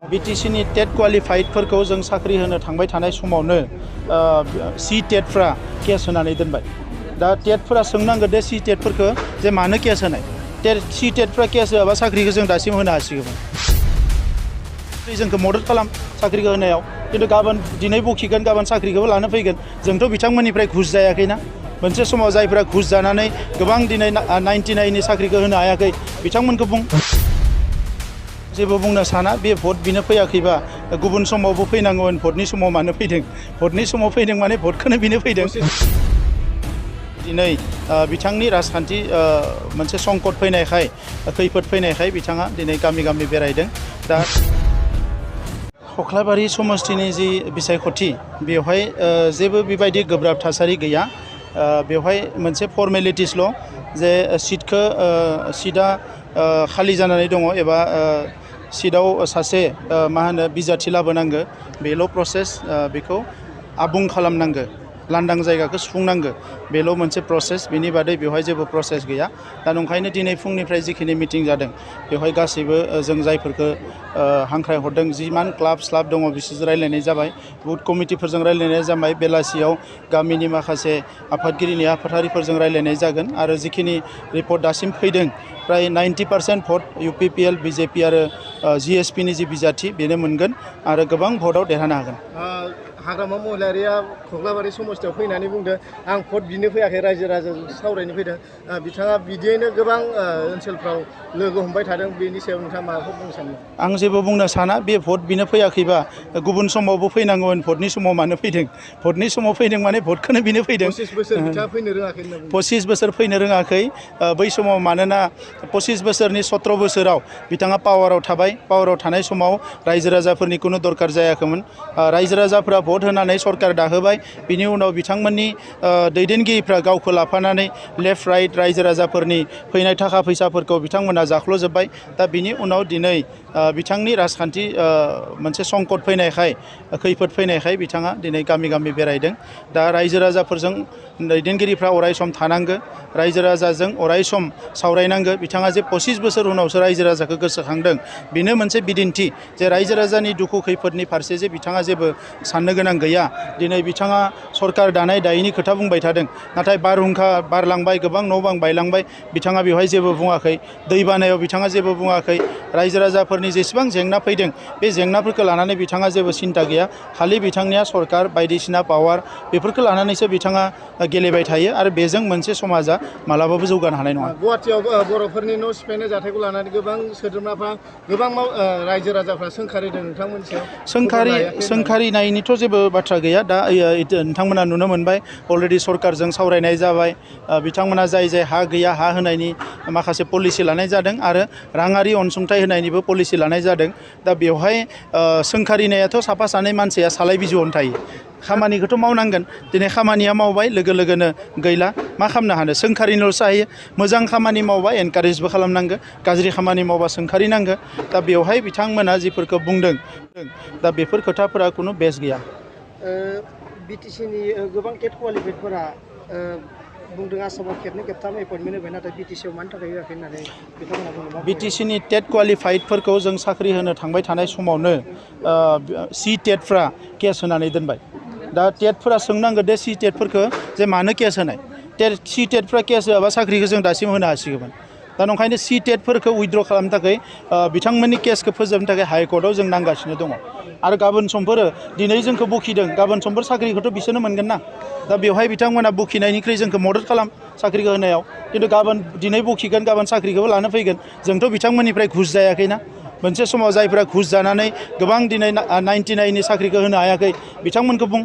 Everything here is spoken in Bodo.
बिटिसिनि टेट क्वालिफाइडफोरखौ जों साख्रि होनो थांबाय थानाय समावनो सी टेटफ्रा केस होनानै दोनबाय। दा टेटफोरा सोंनांगौ दे सी टेटफोरखौ जे मानो केस होनाय। सी टेटफ्रा केस होआबा साख्रिखौ जों दासिम होनो हासिगौमोन। जोंखौ मदद खालाम साख्रिखौ होनायाव, खिन्थु गाबोन दिनै बखिगोन गाबोन साख्रिखौबो लानो फैगोन। जोंथ' बिथांमोननिफ्राय घुस जायाखैना। मोनसे समाव जायफ्रा घुस जानानै गोबां दिनै 99नि साख्रिखौ होनो हायाखै बिथांमोनखौ जेबो बुंनो साना। बे भट बिनो फैयाखैबा गुबुन समावबो फैनांगौमोन। भटनि समाव मानो फैदों? भटनि समाव फैदों माने भटखौनो बिनो फैदों। दिनै बिथांनि राजखान्थि मोनसे संकट फैनायखाय खैफोद फैनायखाय बिथाङा दिनै गामि गामि बेरायदों। दा खख्लाबारि समस्तिनि जि बिसायख'थि बेवहाय जेबो बेबायदि गोब्राब थासारि गैया। बेवहाय मोनसे फर्मेलिटिसल' जे सिटआ खालि जानानै दङ एबा सिटआव सासे बिजाथि लाबोनांगौ, बेल' प्रसेस। बेखौ आबुं खालामनांगौ, लांदां जायगाखौ सुफुंनांगौ, बेल' मोनसे प्रसेस। बेनि बादै बेवहाय जेबो प्रसेस गैया। दा नंखायनो दिनै फुंनिफ्राय जिखिनि मिटिं जादों बेवहाय गासैबो जों जायफोरखौ हांख्राय हरदों, जिमान क्लाब स्लाब दङ बिसोरजों रायलायनाय जाबाय, बुथ कमिटिफोरजों रायलायनाय जाबाय। बेलासियाव गामिनि माखासे आफादगिरि नेहाफादारिफोरजों रायलायनाय जागोन। आरो जिखिनि रिपर्ट दासिम फैदों प्राय 90% भट UPPL BJP आरो GSPनि जि बिजाथि बेनो मोनगोन आरो गोबां भटआव देरहानो हागोन। हाग्रामा महिलारिया खख्लाबारि समस्तियाव फैनानै बुंदों आं भट बिनो फैयाखै, रायजो राजाजों सावरायनो फैदों। बिथाङा बिदियैनो गोबां ओनसोलफ्राव लोगो हमबाय थादों। बेनि सायाव नोंथाङा माबाफोर बुंनो सानो? आं जेबो बुंनो साना। बे भट बिनो फैयाखैबा गुबुन समावबो फैनांगौमोन। भटनि समाव मानो फैदों? भटनि समाव फैदों माने भटखौनो बिनो फैदों। 25 बोसोर बिथाङा फैनो रोङाखै होनना बुंदों। 25 बोसोर फैनो रोङाखै बै समाव। मानोना 25 बोसोरनि 17 बोसोराव बिथाङा पावाराव थाबाय। पावाराव थानाय समाव रायजो राजाफोरनि खुनु दरकार जायाखैमोन। रायजो राजाफ्रा भट होनानै सरकार दाहोबाय। बिनि उनाव बिथांमोननि दैदेनगिरिफ्रा गावखौ लाफानानै लेफ्ट राइट रायजो राजाफोरनि फैनाय थाखा फैसाफोरखौ बिथांमोना जाख्ल'जोब्बाय। दा बिनि उनाव दिनै बिथांनि राजखान्थि मोनसे संकट फैनायखाय खैफोद फैनायखाय बिथाङा दिनै गामि गामि बेरायदों। दा रायजो राजाफोरजों दैदेनगिरिफ्रा अरायसम थानांगौ, रायजो राजाजों अरायसम सावरायनांगौ। बिथाङा जे 25 बोसोर उनावसो रायजो राजाखौ गोसोखांदों, बेनो मोनसे बिदिन्थि जे रायजो राजानि दुखु खैफोदनि फारसे जे बिथाङा जेबो साननो गोनां गैया। दिनै बिथाङा सरकार दानाय दायैनि खोथा बुंबाय थादों, नाथाय बारहुंखा बारलांबाय, गोबां न' बां बायलांबाय, बिथाङा बेवहाय जेबो बुङाखै। दैबानायाव बिथाङा जेबो बुङाखै। रायजो राजाफोरनि जेसेबां जेंना फैदों बे जेंनाफोरखौ लानानै बिथाङा जेबो सिन्ता गैया। खालि बिथांनिया सरकार बायदिसिना पावार बेफोरखौ लानानैसो बिथाङा गेलेबाय थायो आरो बेजों मोनसे समाजा मालाबाबो जौगानो हानाय नङा। गुवाहाटियाव बर'फोरनि न' सिफायनाय जाथायखौ लानानै गोबां सोद्रोमाफ्रा गोबां रायजो राजाफ्रा सोंखारिदों नोंथांमोननि सायाव। सोंखारिनायनिथ' जेबो बाथ्रा गैया। दा नोंथांमोना नुनो मोनबाय अलरेडि सरकारजों सावरायनाय जाबाय। बिथांमोना जाय जाय हा गैया हा होनायनि माखासे पलिसि लानाय जादों आरो राङारि अनसुंथाइ होनायनिबो पलिसि लानाय जादों। दा बेवहाय सोंखारिनायाथ' साफा सानै मानसिया सालाय बिजौआवनो थायो। खामानिखौथ' मावनांगोन। दिनै खामानिया मावबाय, लोगो लोगोनो गैला, मा खालामनो हानो? सोंखारिनोल'सो हायो। मोजां खामानि मावबा एनकारेजबो खालामनांगौ, गाज्रि खामानि मावबा सोंखारिनांगौ। दा बेवहाय बिथांमोना जिफोरखौ बुंदों दा बेफोर खोथाफोरा खुनु बेस गैया। बिटिसिनि गोबां टेट क्वालिफाइडफोरा बुंदों आसामाव खेबनै खेबथाम एपइन्टमेन्ट होबाय, नाथाय बिटिसिआव मानि थाखाय होआखै होननानै बिथांमोना बुंदों। बिटिसिनि टेट क्वालिफाइडफोरखौ जों साख्रि होनो थांबाय थानाय समावनो सी टेटफ्रा केस होनानै दोनबाय। दा टेटफोरा सोंनांगौ दे सी टेटफोरखौ जे मानो केस होनाय। सी टेटफ्रा केस होआबा साख्रिखौ जों दासिम होनो हासिगौमोन। दा नंखायनो सी टेटफोरखौ उइथड्र' खालामनो थाखाय बिथांमोननि केसखौ फोजोबनो थाखाय हाइकर्टआव जों नांगासिनो दङ। आरो गाबोन समफोर दिनै जोंखौ बखिदों, गाबोन समफोर साख्रिखौथ' बिसोरनो मोनगोन ना। दा बेवहाय बिथांमोना बखिनायनिख्रुइ जोंखौ मदद खालाम साख्रिखौ होनायाव, खिन्थु गाबोन दिनै बखिगोन गाबोन साख्रिखौबो लानो फैगोन। जोंथ' बिथांमोननिफ्राय घुस जायाखैना। मोनसे समाव जायफ्रा घुस जानानै गोबां दिनै 99नि साख्रिखौ होनो हायाखै बिथांमोनखौ बुं।